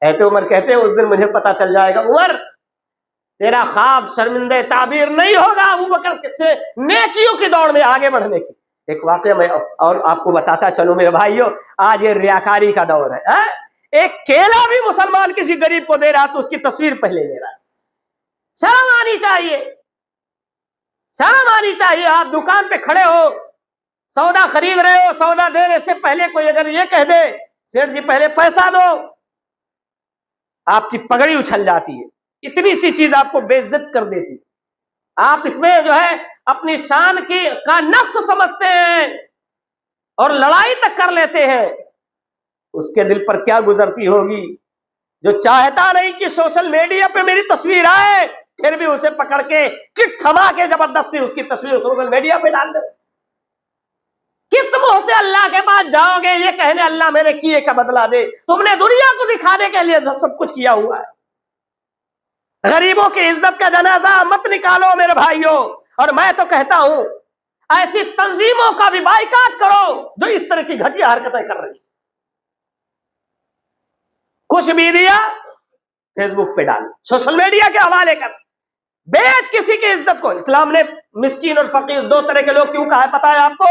اے تو عمر کہتے ہیں اس دن مجھے پتا چل جائے گا عمر تیرا خواب شرمندہ تعبیر نہیں ہوگا ابو بکر سے نیکیوں کی دوڑ میں آگے بڑھنے کی. ایک واقعہ میں اور آپ کو بتاتا چلوں میرے بھائیوں, آج یہ ریاکاری کا دور ہے. ایک کیلا بھی مسلمان کسی غریب کو دے رہا تو اس کی تصویر پہلے لے رہا ہے. شرم آنی چاہیے, شرم آنی چاہیے. آپ دکان پہ کھڑے ہو, سودا خرید رہے ہو, سودا دینے سے پہلے کوئی اگر یہ کہہ دے سیٹھ جی پہلے پیسہ دو, آپ کی پگڑی اچھل جاتی ہے. اتنی سی چیز آپ کو بے عزت کر دیتی. آپ اس میں جو ہے اپنی شان کا نقص سمجھتے ہیں اور لڑائی تک کر لیتے ہیں. اس کے دل پر کیا گزرتی ہوگی جو چاہتا نہیں کہ سوشل میڈیا پہ میری تصویر آئے, پھر بھی اسے پکڑ کے کٹ تھما کے زبردستی اس کی تصویر سوشل میڈیا پہ ڈال دے. کس منہ سے اللہ کے پاس جاؤ گے یہ کہنے اللہ میرے کیے کا بدلہ دے؟ تم نے دنیا کو دکھانے کے لیے سب کچھ کیا ہوا ہے. غریبوں کی عزت کا جنازہ مت نکالو میرے بھائیوں. اور میں تو کہتا ہوں ایسی تنظیموں کا بھی بائیکاٹ کرو جو اس طرح کی گھٹیا حرکتیں کر رہی. کچھ بھی دیا فیس بک پہ ڈال, سوشل میڈیا کے حوالے کر, بیچ کسی کی عزت کو. اسلام نے مسکین اور فقیر دو طرح کے لوگ کیوں کہا ہے پتا ہے آپ کو؟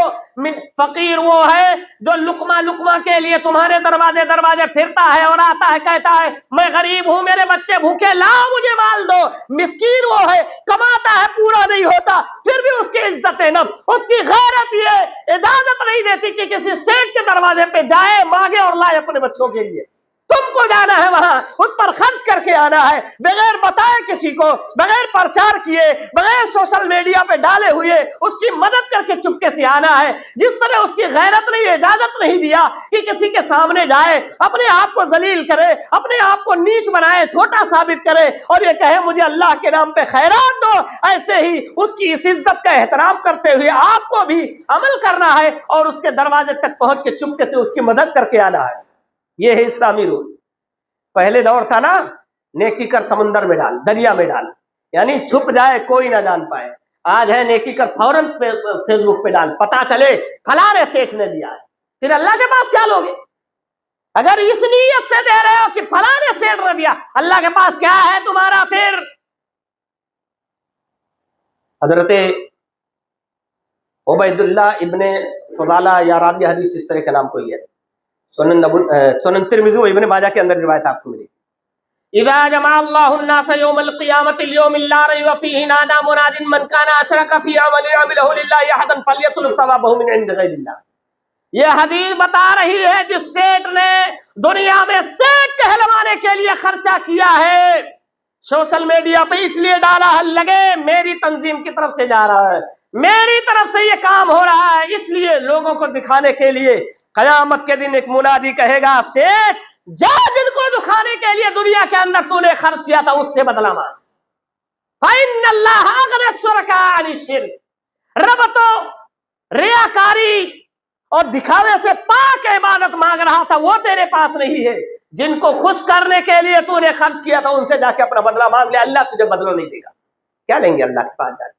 فقیر وہ ہے جو لقمہ لقمہ کے لیے تمہارے دروازے دروازے پھرتا ہے اور آتا ہے کہتا ہے میں غریب ہوں میرے بچے بھوکے لاؤ مجھے مال دو. مسکین وہ ہے کماتا ہے پورا نہیں ہوتا پھر بھی اس کی عزت نفس, اس کی غیرت یہ اجازت نہیں دیتی کہ کسی سیٹ کے دروازے پہ جائے مانگے اور لائے اپنے بچوں کے لیے. تم کو جانا ہے وہاں، اس پر خرچ کر کے آنا ہے، بغیر بتائے کسی کو، بغیر پرچار کیے، بغیر سوشل میڈیا پہ ڈالے ہوئے اس کی مدد کر کے چپکے سے آنا ہے۔ جس طرح اس کی غیرت نے اجازت نہیں دیا کہ کسی کے سامنے جائے، اپنے آپ کو ذلیل کرے، اپنے آپ کو نیچ بنائے، چھوٹا ثابت کرے اور یہ کہے مجھے اللہ کے نام پہ خیرات دو، ایسے ہی اس کی اس عزت کا احترام کرتے ہوئے آپ کو بھی عمل کرنا ہے اور اس کے دروازے تک پہنچ کے چپکے سے اس کی مدد کر کے آنا ہے۔ یہ ہے اسلامی رول۔ پہلے دور تھا نا، نیکی کر سمندر میں ڈال، دریا میں ڈال، یعنی چھپ جائے کوئی نہ جان پائے۔ آج ہے نیکی کر فوراً فیس بک پہ ڈال، پتا چلے فلاں نے سیٹھ نے دیا ہے، پھر اللہ کے پاس کیا لوگے؟ اگر اس نیت سے دے رہے ہو کہ فلاں نے سیٹھ نے دیا، اللہ کے پاس کیا ہے تمہارا؟ پھر حضرت عبید اللہ ابن فضالہ یا راوی حدیث اس طرح کا نام کوئی ہے، سنن ترمذی و ابن ماجہ کے اندر روایت آپ کو ملی۔ اذا جمع اللہ الناس یوم القیامۃ اليوم لا ریب فیہ نادى مناد من کان اشرک فی عمل عملہ للہ احدا فلیطلب ثوابہ من عند غیر اللہ۔ یہ حدیث بتا رہی ہے جس سیٹ نے دنیا میں سیٹ کہلوانے کے لیے خرچہ کیا ہے، سوشل میڈیا پہ اس لیے ڈالا ہے لگے میری تنظیم کی طرف سے جا رہا ہے، میری طرف سے یہ کام ہو رہا ہے، اس لیے لوگوں کو دکھانے کے لیے قیامت کے دن ایک منادی کہے گا سیٹ جا جن کو دکھانے کے لیے دنیا کے اندر تو نے خرچ کیا تھا اس سے بدلہ مانگ۔ فإن اللہ اغنى الشركاء عن الشرك، رب تو ریاکاری اور دکھاوے سے پاک عبادت مانگ رہا تھا، وہ تیرے پاس نہیں ہے۔ جن کو خوش کرنے کے لیے تو نے خرچ کیا تھا ان سے جا کے اپنا بدلہ مانگ لے، اللہ تجھے بدلہ نہیں دے گا۔ کیا لیں گے اللہ کے پاس جا کے؟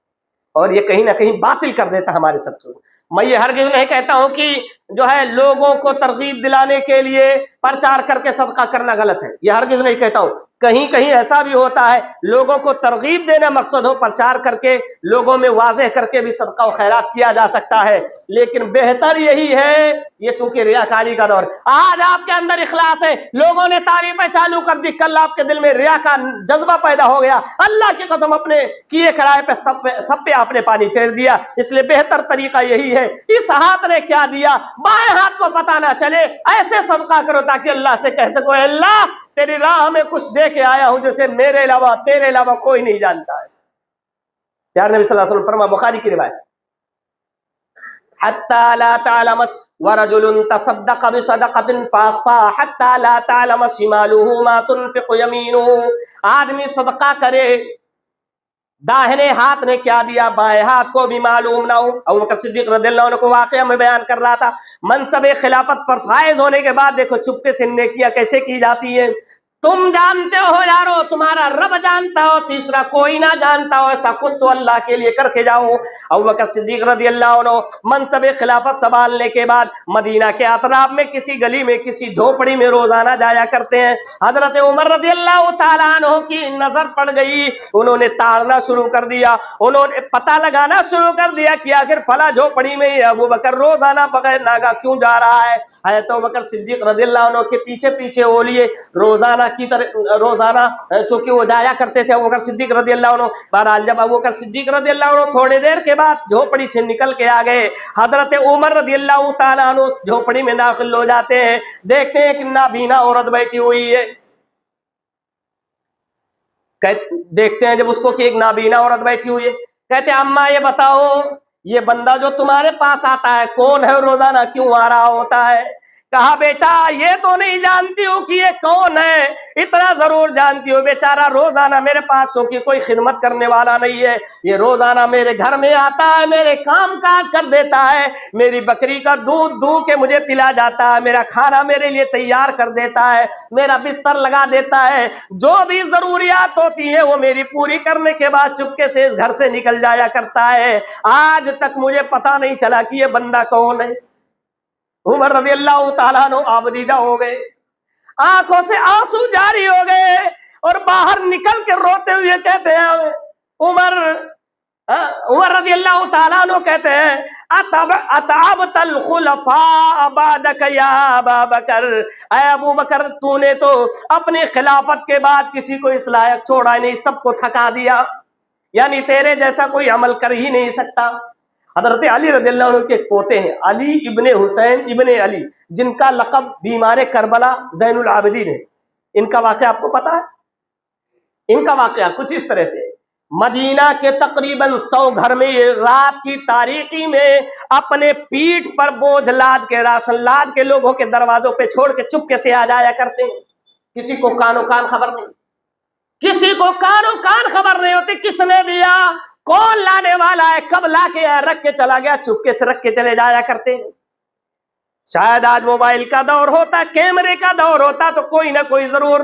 اور یہ کہیں نہ کہیں باطل کر دیتا ہمارے سب کو۔ میں یہ ہرگز نہیں کہتا ہوں کہ جو ہے لوگوں کو ترغیب دلانے کے لیے پرچار کر کے صدقہ کرنا غلط ہے، یہ ہرگز نہیں کہتا ہوں۔ کہیں کہیں ایسا بھی ہوتا ہے لوگوں کو ترغیب دینا مقصد ہو، پرچار کر کے لوگوں میں واضح کر کے بھی صدقہ و خیرات کیا جا سکتا ہے، لیکن بہتر یہی ہے، یہ چونکہ ریاکاری کا دور، آج آپ کے اندر اخلاص ہے، لوگوں نے تعریفیں چالو کر دی، کل آپ کے دل میں ریا کا جذبہ پیدا ہو گیا، اللہ کی قسم اپنے کیے کرائے پہ سب پہ آپ نے پانی پھیر دیا۔ اس لیے بہتر طریقہ یہی ہے، اس ہاتھ نے کیا دیا بائیں ہاتھ کو پتہ نہ چلے، ایسے صدقہ کرو تاکہ اللہ سے کہہ سکو اے اللہ تیری راہ میں کچھ دے کے آیا ہوں جسے میرے علاوہ تیرے علاوہ کوئی نہیں جانتا ہے۔ پیارے نبی صلی اللہ علیہ وسلم فرما، بخاری کی روایت، حتی لا تعلم ورجل تصدق بصدقۃ فاخفاها حتی لا تعلم شماله ما تنفق یمینه، آدمی صدقہ کرے، داہنے ہاتھ نے کیا دیا بائیں ہاتھ کو بھی معلوم نہ ہو۔ ابو بکر صدیق رضی اللہ عنہ کو واقعہ میں بیان کر رہا تھا، منصب خلافت پر فائز ہونے کے بعد دیکھو چپکے سے نیکیاں کیسے کی جاتی ہیں۔ تم جانتے ہو یارو، تمہارا رب جانتا ہو، تیسرا کوئی نہ جانتا ہو، ایسا کچھ تو اللہ کے لیے کر کے جاؤ۔ ابو بکر صدیق رضی اللہ عنہ منصب خلافت سنبھالنے کے بعد مدینہ کے اطراف میں کسی گلی میں کسی جھوپڑی میں روزانہ جایا کرتے ہیں۔ حضرت عمر رضی اللہ تعالیٰ عنہ کی نظر پڑ گئی، انہوں نے تاڑنا شروع کر دیا، انہوں نے پتہ لگانا شروع کر دیا کہ آخر فلاں جھوپڑی میں ابو بکر روزانہ بغیر ناگا کیوں جا رہا ہے۔ حضرت ابو بکر صدیق رضی اللہ عنہ کے پیچھے پیچھے ہو لیے، روزانہ کی طرح روزانہ چونکہ وہ جایا کرتے تھے ابو بکر صدیق رضی اللہ عنہ۔ بہرحال جب ابو بکر صدیق رضی اللہ عنہ تھوڑی دیر کے بعد جھوپڑی سے نکل کے آ گئے، حضرت عمر رضی اللہ تعالیٰ عنہ اس جھوپڑی میں داخل ہو جاتے ہیں، دیکھتے ہیں کہ نابینا عورت بیٹھی ہوئی ہے، دیکھتے ہیں جب اس کو کہ ایک نابینا عورت بیٹھی ہوئی ہے، کہتے ہیں اماں یہ بتاؤ یہ بندہ جو تمہارے پاس آتا ہے کون ہے، روزانہ کیوں آ رہا ہوتا ہے؟ کہا بیٹا یہ تو نہیں جانتی ہوں کہ یہ کون ہے، اتنا ضرور جانتی ہو بیچارہ روزانہ میرے پاس چونکہ کوئی خدمت کرنے والا نہیں ہے، یہ روزانہ میرے گھر میں آتا ہے، میرے کام کاج کر دیتا ہے، میری بکری کا دودھ دو کے مجھے پلا جاتا ہے، میرا کھانا میرے لیے تیار کر دیتا ہے، میرا بستر لگا دیتا ہے، جو بھی ضروریات ہوتی ہیں وہ میری پوری کرنے کے بعد چپکے سے اس گھر سے نکل جایا کرتا ہے، آج تک مجھے پتا نہیں چلا کہ یہ بندہ کون ہے۔ عمر رضی اللہ تعالیٰ عنہ آبدیدہ ہو گئے، آنکھوں سے آنسو جاری ہو گئے اور باہر نکل کے روتے ہوئے کہتے ہیں عمر رضی اللہ تعالیٰ عنہ کہتے ہیں اتعبت الخلفاء بعدک یا ابا بکر، اے ابو بکر تو نے تو اپنی خلافت کے بعد کسی کو اس لائق چھوڑا نہیں، سب کو تھکا دیا، یعنی تیرے جیسا کوئی عمل کر ہی نہیں سکتا۔ حضرت علی رضی اللہ عنہ کے ایک پوتے ہیں، علی ابن حسین ابن علی، جن کا لقب بیمار کربلا زین العابدین ہے۔ ان کا واقعہ آپ کو پتا ہے؟ ان کا واقعہ کچھ اس طرح سے، مدینہ کے تقریباً 100 گھر میں یہ رات کی تاریکی میں اپنے پیٹھ پر بوجھ لاد کے، راشن لاد کے لوگوں کے دروازوں پہ چھوڑ کے چپکے سے آ جایا کرتے ہیں۔ کسی کو کانوں کان خبر نہیں، کسی کو کانوں کان خبر نہیں ہوتی کس نے دیا، کون لانے والا ہے، کب لا کے رکھ کے چلا گیا، چپکے سے رکھ کے چلے جایا کرتے ہیں۔ شاید آج موبائل کا دور ہوتا، کیمرے کا دور ہوتا تو کوئی نہ کوئی ضرور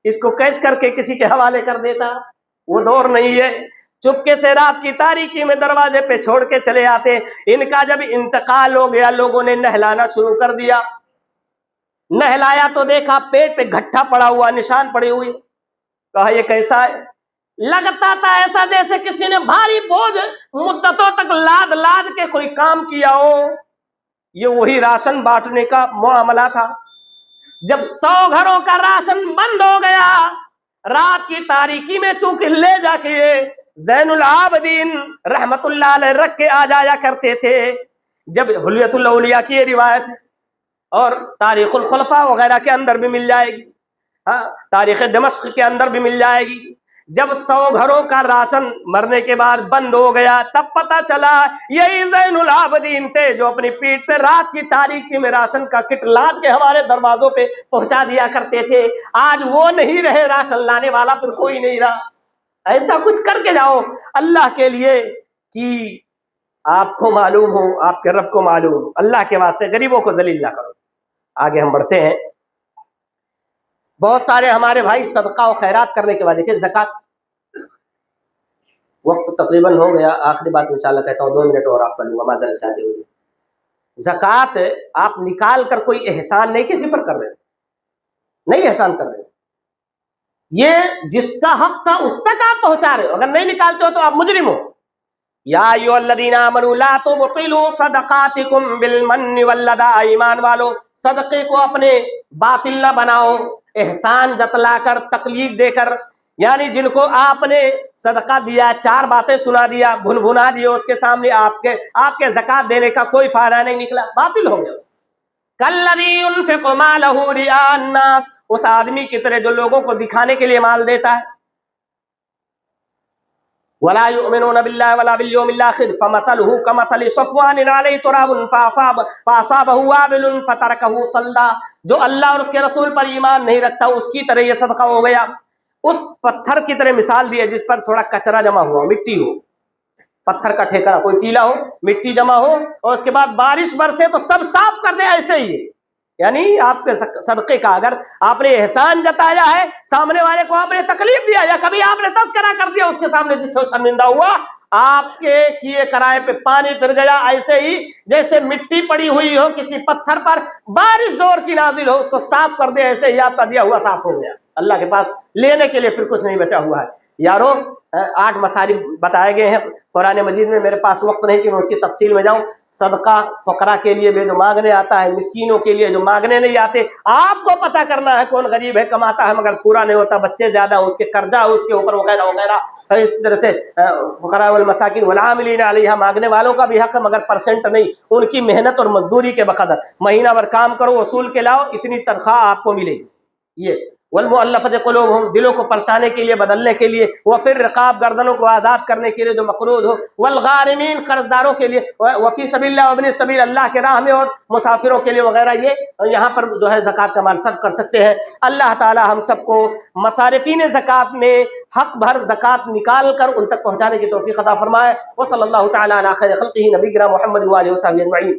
اس کو کیچ کر کے کسی کے حوالے کر دیتا، وہ دور نہیں ہے۔ چپکے سے رات کی تاریکی میں دروازے پہ چھوڑ کے چلے آتے۔ ان کا جب انتقال ہو گیا، لوگوں نے نہلانا شروع کر دیا۔ نہلایا تو دیکھا پیٹ پہ گھٹا پڑا ہوا، نشان پڑے ہوئے۔ کہا یہ کیسا ہے؟ لگتا تھا ایسا جیسے کسی نے بھاری بوجھ مدتوں تک لاد لاد کے کوئی کام کیا ہو۔ یہ وہی راشن بانٹنے کا معاملہ تھا۔ جب 100 گھروں کا راشن بند ہو گیا، رات کی تاریکی میں چونکہ لے جا کے زین العابدین رحمت اللہ علیہ رکھ کے آ جایا کرتے تھے۔ جب حلیت الاولیاء کی یہ روایت ہے اور تاریخ الخلفاء وغیرہ کے اندر بھی مل جائے گی، ہاں تاریخ دمشق کے اندر بھی مل جائے گی۔ جب 100 گھروں کا راشن مرنے کے بعد بند ہو گیا، تب پتا چلا یہی زین العابدین تھے جو اپنی پیٹھ پہ رات کی تاریکی میں راشن کا کٹ لاد کے ہمارے دروازوں پہ پہنچا دیا کرتے تھے۔ آج وہ نہیں رہے، راشن لانے والا پھر کوئی نہیں رہا۔ ایسا کچھ کر کے جاؤ اللہ کے لیے کہ آپ کو معلوم ہو، آپ کے رب کو معلوم ہو۔ اللہ کے واسطے غریبوں کو ذلیل نہ کرو۔ آگے ہم بڑھتے ہیں۔ بہت سارے ہمارے بھائی صدقہ و خیرات کرنے کے بعد دیکھیں زکوٰۃ، وقت تقریباً ہو گیا، آخری بات انشاءاللہ کہتا ہوں، 2 منٹ اور آپ کر لوں گا معذرت چاہتے ہوئے۔ زکوٰۃ آپ نکال کر کوئی احسان نہیں کسی پر کر رہے، نہیں احسان کر رہے، یہ جس کا حق تھا اس تک آپ پہنچا رہے ہو۔ اگر نہیں نکالتے ہو تو آپ مجرم ہو۔ یا ایھا الذین آمنوا لا تبطلوا صدقاتکم بالمن والاذی، ایمان والو صدقے کو اپنے باطل نہ بناؤ، احسان جتلا کر، تکلیف دے کر، یعنی جن کو آپ نے صدقہ دیا، 4 باتیں سنا دیا، بھنا دیے اس کے سامنے، آپ کے زکوٰۃ دینے کا کوئی فائدہ نہیں نکلا، باطل ہو گیا۔ کالذی ينفق مالہ رئاء الناس، اس آدمی کی طرح جو لوگوں کو دکھانے کے لیے مال دیتا ہے۔ ولا يؤمنون بالله ولا باليوم الاخر فمثله كمثل صفوان عليه تراب فاصابه وابل فتركه صلدا، جو اللہ اور اس کے رسول پر ایمان نہیں رکھتا اس کی طرح یہ صدقہ ہو گیا۔ اس پتھر کی طرح مثال دی ہے جس پر تھوڑا کچرا جمع ہوا، مٹی ہو، پتھر کا ٹھیکرا، کوئی ٹیلا ہو، مٹی جمع ہو اور اس کے بعد بارش برسے تو سب صاف کر دے، ایسے ہی ہے۔ یعنی آپ کے صدقے کا اگر آپ نے احسان جتایا ہے، سامنے والے کو آپ نے تکلیف دیا یا کبھی آپ نے تذکرہ کر دیا اس کے سامنے جس سے وہ شرمندہ ہوا، آپ کے کیے کرائے پہ پانی پھر گیا، ایسے ہی جیسے مٹی پڑی ہوئی ہو کسی پتھر پر، بارش زور کی نازل ہو اس کو صاف کر دے، ایسے ہی آپ کا دیا ہوا صاف ہو گیا۔ اللہ کے پاس لینے کے لیے پھر کچھ نہیں بچا ہوا ہے۔ یارو 8 مسائل بتائے گئے ہیں قرآن مجید میں، میرے پاس وقت نہیں کہ میں اس کی تفصیل میں جاؤں۔ صدقہ فقراء کے لیے بھی جو مانگنے آتا ہے، مسکینوں کے لیے جو مانگنے نہیں آتے، آپ کو پتہ کرنا ہے کون غریب ہے، کماتا ہے مگر پورا نہیں ہوتا، بچے زیادہ اس کے قرضہ اس کے اوپر وغیرہ وغیرہ، اس طرح سے فقراء والمساکین والعاملین علیہا، مانگنے والوں کا بھی حق ہے مگر پرسنٹ نہیں، ان کی محنت اور مزدوری کے بقدر، مہینہ بھر کام کرو وصول کے لاؤ، اتنی تنخواہ آپ کو ملے گی۔ یہ والمؤلفۃ قلوبہم، دلوں کو پرچانے کے لیے، بدلنے کے لیے، وفی الرقاب، گردنوں کو آزاد کرنے کے لیے جو مقروض ہو، والغارمین، قرض داروں کے لیے، وفی سبیل اللہ، وابن السبیل، اللہ کے راہ میں اور مسافروں کے لیے وغیرہ، یہ یہاں پر جو ہے زکوٰۃ کا مال صرف کر سکتے ہیں۔ اللہ تعالی ہم سب کو مصارفین زکوٰۃ میں حق بھر زکوٰۃ نکال کر ان تک پہنچانے کی توفیق عطا فرمائے۔ وصلی اللہ تعالی علی خیر خلقہ نبینا محمد وآلہ وصحبہ اجمعین۔